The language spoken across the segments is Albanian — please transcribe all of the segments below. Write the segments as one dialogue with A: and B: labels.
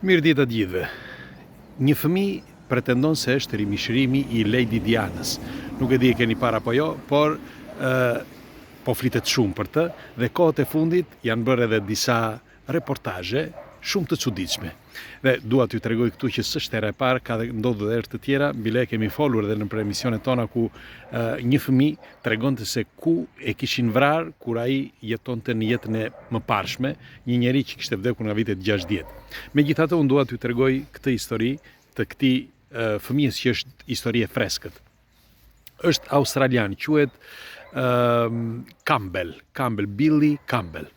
A: Mirë ditë të gjithëve. Një fëmijë pretendon se është rimishërimi i Lady Dianës. Nuk e di e keni para apo jo, por po flitet shumë për të dhe kohët e fundit janë bërë edhe disa reportazhe shumë të çuditshme. Dhe dua t'ju tregoj këtu që s'është era e parë, ka ndodhur edhe herë të tjera, bile kemi folur edhe në emisionet tona ku një fëmijë tregonte se ku e kishin vrarë kur ai jetonte në jetën e mëparshme, një njerëz që kishte vdekur nga vitet 60. Megjithatë, unë dua t'ju tregoj këtë histori të këtij fëmijës që është histori e freskët. Është australian, quhet Campbell, Billy Campbell.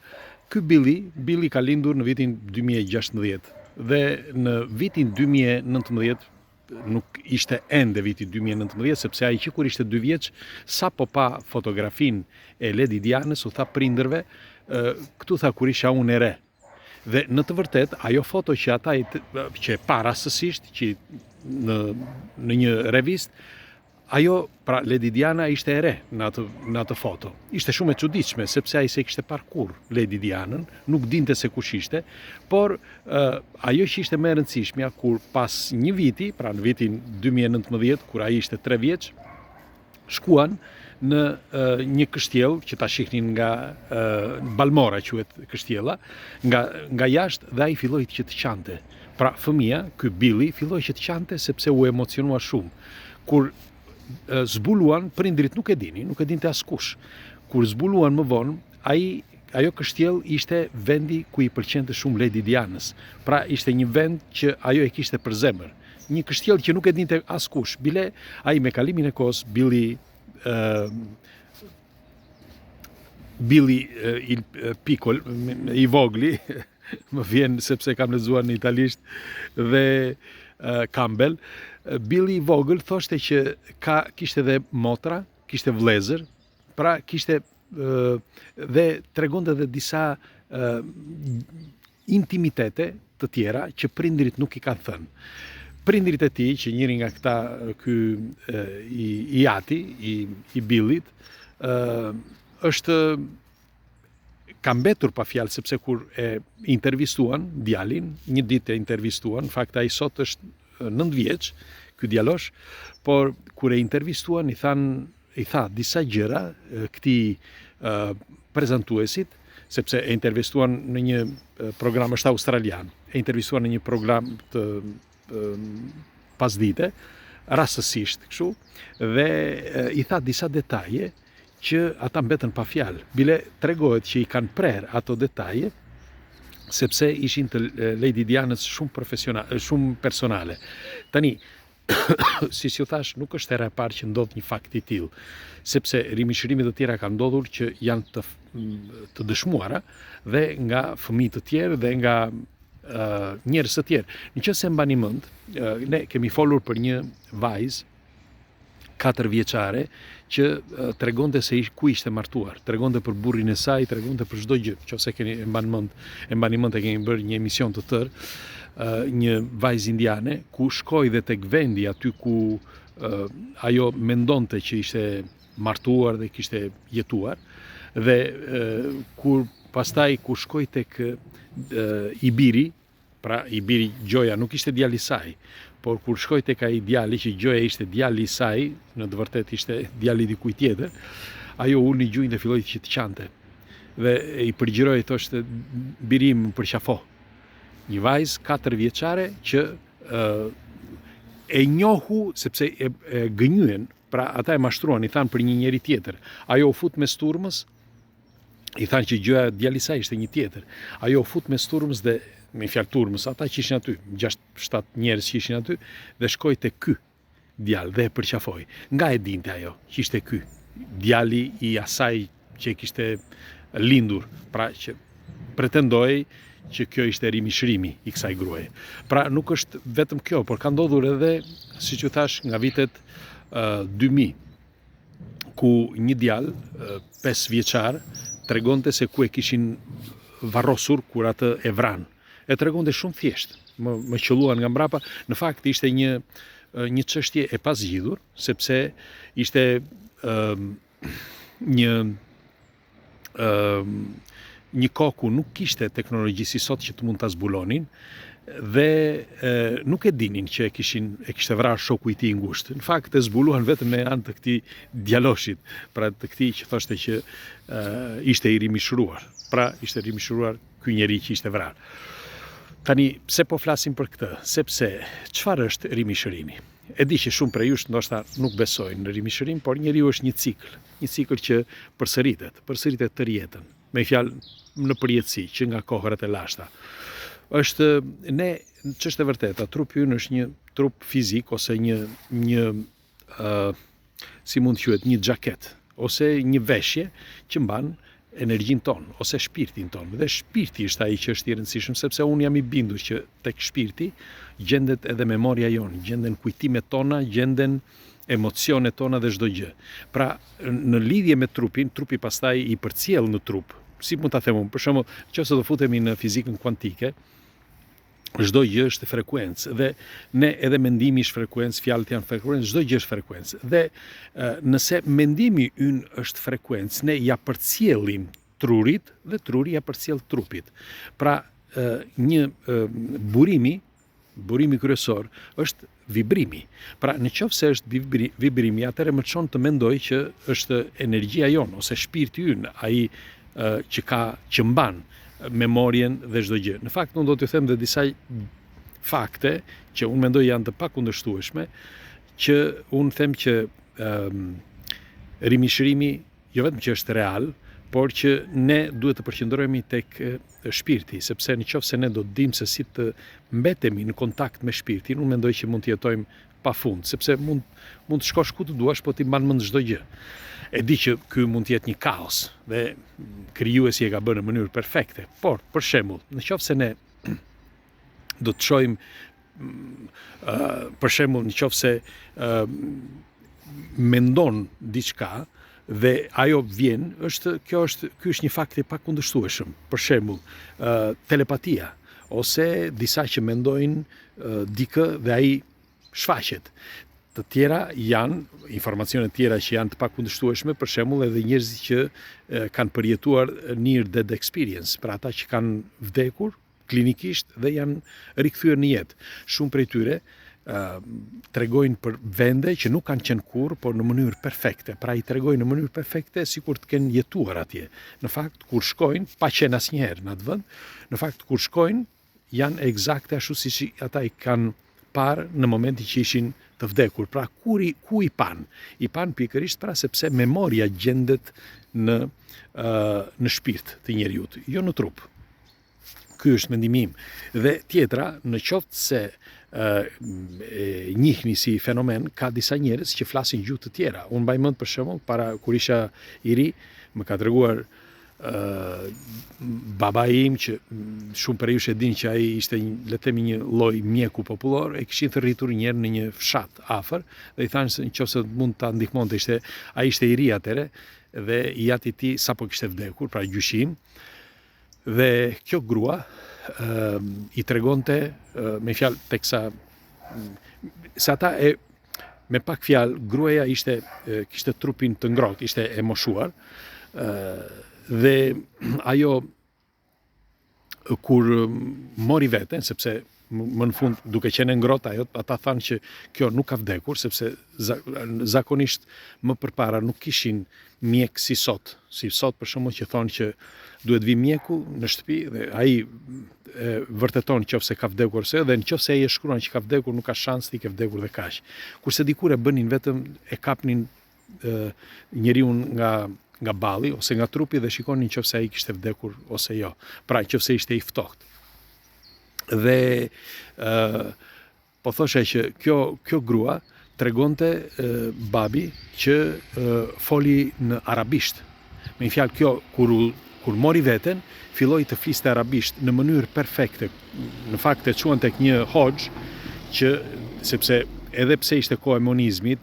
A: Ky Billy ka lindur në vitin 2016 dhe në vitin 2019 nuk ishte ende viti 2019, sepse ai që kur ishte 2 vjeç, sa po pa fotografin e Lady Dianës, u tha prindërve, këtu tha kur isha unë e re. Dhe në të vërtet, ajo foto që ata që pa rastësisht, që në një revist, ajo, pra Lady Diana ishte e re në atë foto. Ishte shumë e çuditshme, sepse ai se kishte parë kur Lady Dianën, nuk dinte se kush ishte, por ajo që ishte më e rëndësishmja, kur pas një viti, pra në vitin 2019, kur ai ishte 3 vjeç, shkuan në një kështjell që ta shihnin nga Balmora, quhet kështjella, nga jashtë, dhe ai filloi që të qante. Pra fëmia, ky Billy, filloi që të qante sepse u emocionua shumë. Kur zbuluan, prindrit nuk e dinte askush. Kur zbuluan më vonë, ajo kështjell ishte vendi ku i pëlqente shumë Lady Dianës. Pra ishte një vend që ajo e kishte për zemër. Një kështjell që nuk e dinte askush. Bile ai me kalimin e kohës, Billy il Piccolo, i vogli, më vjen sepse kam lexuar në italisht, dhe Campbell, Billy i vogël thoshte që kishte edhe motra, kishte vëllezër, pra kishte dhe tregonte edhe disa intimitete të tjera që prindrit nuk i kanë thënë. Prindrit e tij, që njëri nga këta, ky i ati, i Billit, ka mbetur pa fjalë, sepse kur e intervistuan djalin, një ditë e intervistuan, në fakt ai sot është 9 vjeç, ky djalosh, por kur e intervistuan i tha disa gjëra këtij prezantuesit, sepse e intervistuan në një program, është australian, e intervistuan në një program të pasdite, rastësisht kështu, dhe i tha disa detaje që ata mbetën pa fjalë. Bile tregohet që i kanë prerë ato detaje, sepse ishin të Lady Dianës shumë personale. Tani, si ju thash, nuk është era e parë që ndodh një fakt i tillë, sepse rimishërime të tjera kanë ndodhur që janë të dëshmuara dhe nga fëmijë të tjerë dhe nga njerëz të tjerë. Nëse mbani mend, ne kemi folur për një vajzë 4 vjeçare që tregonte se ku ishte martuar, tregonte për burrin e saj, tregonte për çdo gjë. Nëse e mbani mend, e kemi bërë një emision të tërë, një vajzë indiane ku shkoi dhe tek vendi aty ku ajo mendonte që ishte martuar dhe kishte jetuar, dhe kur shkoi tek i biri, pra i biri Gjoja nuk ishte djali i saj, por kur shkoi tek ai djali që Gjoja ishte djali i saj, në të vërtetë ishte djali i dikujt tjetër, ajo ulni gjunjë dhe filloi që të qante. Dhe i përgjiroi, thoshte, birim më përqafo. Një vajzë 4 vjeçare që e njohu sepse e gënjyen, pra ata e mashtruan, i thanë për një njeri tjetër. Ajo u fut mes turmës, i thanë që Gjoja djali i saj ishte një tjetër. Ajo u fut mes turmës dhe me fjalë turmës, ata që ishin aty, 6-7 njerëz që ishin aty, dhe shkoi te ky djalë dhe e përqafoi. Nga e dinte ajo që ishte ky djali i asaj që kishte lindur, pra që pretendoi që kjo ishte rimishërimi i kësaj gruaje. Pra nuk është vetëm kjo, por ka ndodhur edhe, siç ju thash, nga vitet 2000, ku një djalë 5 vjeçar tregonte se ku e kishin varrosur kur atë e vran. E tregonte shumë thjesht, më qelluan nga mbrapa. Në fakt ishte një çështje e pazgjidhur, sepse ishte një kohë ku nuk kishte teknologji si sot që të mund ta zbulonin, dhe nuk e dinin që e kishte vrarë shoku i tij i ngushtë. Në fakt e zbuluan vetëm me anë të këtij djaloshit, pra të këtij që thoshte që ishte i rimishruar. Pra ishte rimishruar ky njeri që ishte vrarë. Tani pse po flasim për këtë? Sepse çfarë është rimishërimi? E di që shumë prej jush ndoshta nuk besojnë në rimishërim, por njeriu është një cikël që përsëritet tërë jetën. Me fjalë në përjetësi që nga kohërat e lashta. Ç'është e vërteta, trupi ynë është një trup fizik ose një si mund të quhet, një xhaket ose një veshje që mban energjinë tonë ose shpirtin tonë. Dhe shpirti është ai që është i rëndësishëm, sepse unë jam i bindur që tek shpirti gjendet edhe memoria jonë, gjenden kujtimet tona, gjenden emocionet tona dhe çdo gjë. Pra, në lidhje me trupin, trupi pastaj i përcjell në trup. Si mund ta them unë? Për shembull, nëse do futemi në fizikën kuantike, çdo gjë është frekuencë dhe ne edhe mendimi është frekuencë, fjalët janë frekuencë, çdo gjë është frekuencë. Dhe nëse mendimi ynë është frekuencë, ne ja përcjellim trurit dhe truri ja përcjell trupit. Pra, burimi kryesor është vibrimi. Pra, nëse është vibrimi, atëherë më çon të mendoj që është energjia jonë ose shpirti ynë ai që mban memorien dhe çdo gjë. Në fakt, unë do t'ju them dhe disa fakte që unë mendoj janë të pakundërshtueshme, që unë them që rimishërimi jo vetëm që është real, por që ne duhet të përqendrohemi tek shpirti, sepse nëse ne do të dimë se si të mbetemi në kontakt me shpirtin, unë mendoj që mund të jetojmë pafund, sepse mund të shkosh ku të duash, po ti mban mend çdo gjë. E di që ky mund të jetë një kaos dhe krijuesi e ka bërë në mënyrë perfekte, por për shembull, nëse ne do të shohim për shembull nëse mendon diçka dhe ajo vjen, ky është një fakt i pakundërshtueshëm. Për shembull, telepatia ose disa që mendojnë dikë dhe ai shfaqet. Të tjera janë informacione tjera që janë të pakundërshtueshme, për shembull edhe njerëzit që kanë përjetuar near death experience, pra ata që kanë vdekur klinikisht dhe janë rikthyer në jetë. Shumë prej tyre tregojnë për vende që nuk kanë qenë kurrë, por në mënyrë perfekte. Pra i tregojnë në mënyrë perfekte sikur të kenë jetuar atje. Në fakt, kur shkojnë, pa qenë asnjëherë në atë vend, në fakt kur shkojnë janë eksakte ashtu siç ata i kanë parë në momentin që ishin të vdekur. Pra ku i pan? I pan pikërisht pra sepse memoria gjendet në shpirt të njeriut, jo në trup. Ky është mendimi im. Dhe tjetra, në qoftë se njihni si fenomen, ka disa njerëz që flasin gjuhë të tjera. Unë mbaj mend për shembull, para kur isha i ri, më ka treguar babai im, që shumë prej jush e din që ai ishte le të themi një lloj mjeku popullor, e kishin të rritur një herë në një fshat afër dhe i thanë se nëse mund ta ndihmonte, ai ishte i ri atëre dhe i jati i tij sapo kishte vdekur, pra gjyqim. Dhe kjo grua i tregonte me fjalë teksa se ata me pak fjalë gruaja kishte trupin të ngrohtë, ishte e moshuar. Dhe ajo kur mori veten, sepse më në fund duke qenë ngrohtë ajo, ata thanë që kjo nuk ka vdekur, sepse zakonisht më përpara nuk kishin mjek si sot për shembull që thonë që duhet vi mjeku në shtëpi dhe ai vërteton nëse ka vdekur ose dhe nëse ai e shkruan që ka vdekur, nuk ka shans të ke vdekur dhe kaq. Kurse dikur e bënin vetëm e kapnin njeriu nga balli ose nga trupi dhe shikonin nëse ai kishte vdekur ose jo. Pra nëse ishte i ftohtë. Dhe po thosha që kjo grua tregonte babi që foli në arabisht. Me një fjalë, kjo kur mori veten, filloi të fliste arabisht në mënyrë perfekte. Në fakt e çuan tek një hoxh që sepse edhe pse ishte koha e monizmit,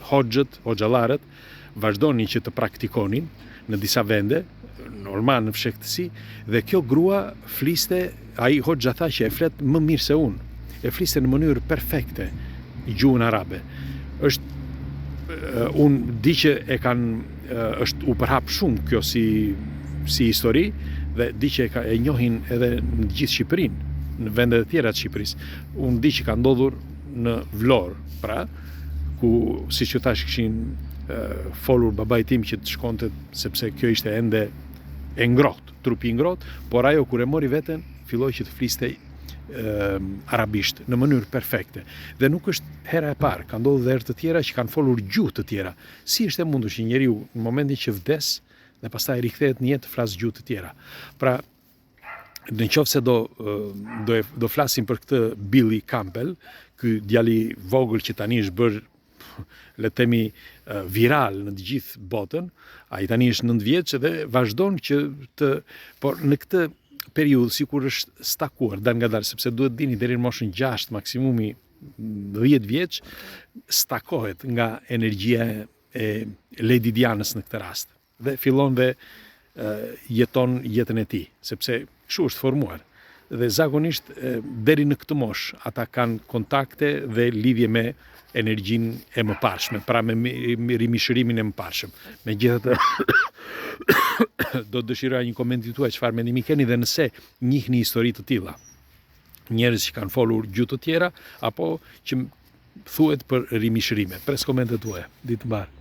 A: hoxhallarët vazhdonin që të praktikonin në disa vende, normal në fshehtësi, dhe kjo grua fliste, ai hoxha tha që e flet më mirë se unë. E fliste në mënyrë perfekte gjuhën arabe. Unë di që u përhap shumë kjo si histori dhe di që e njohin edhe në gjithë Shqipërinë. në vendet e tjera të Shqipërisë. Unë di që ka ndodhur në Vlorë, pra, ku siç që tash kishin folur babai tim që të shkonte sepse kjo ishte ende e ngrohtë, trupi i ngrohtë, por ajo kur e mori veten filloi që të fliste arabisht në mënyrë perfekte. Dhe nuk është hera e parë, ka ndodhur dhe herë të tjera që kanë folur gjuhë të tjera. Si është e mundur që njeriu në momentin që vdes dhe pastaj rikthehet në jetë të flasë gjuhë të tjera. Pra, në qoftë se do flasim për këtë Billy Campbell, ky djali vogël që tani është bërë le të themi viral në të gjithë botën, ai tani është 9 vjeç dhe vazhdon por në këtë periudhë sikur është stakuar dal nga dal, sepse duhet dini deri në moshën 6 maksimumi 10 vjeç stakohet nga energjia e Lady Dianës në këtë rast dhe fillon dhe jeton jetën e tij, sepse kështu është formuar. Dhe zakonisht deri në këtë moshë ata kanë kontakte dhe lidhje me energjinë e mëparshme, pra me rimishërimin e mëparshëm. Megjithatë do të dëshiroja një komenti tuaj çfarë mendimi keni dhe nëse njihni histori të tilla. Njerëz që kanë folur gjuhë të tjera apo që thuhet për rimishërime. Pres komentet tuaja. Ditë mbar.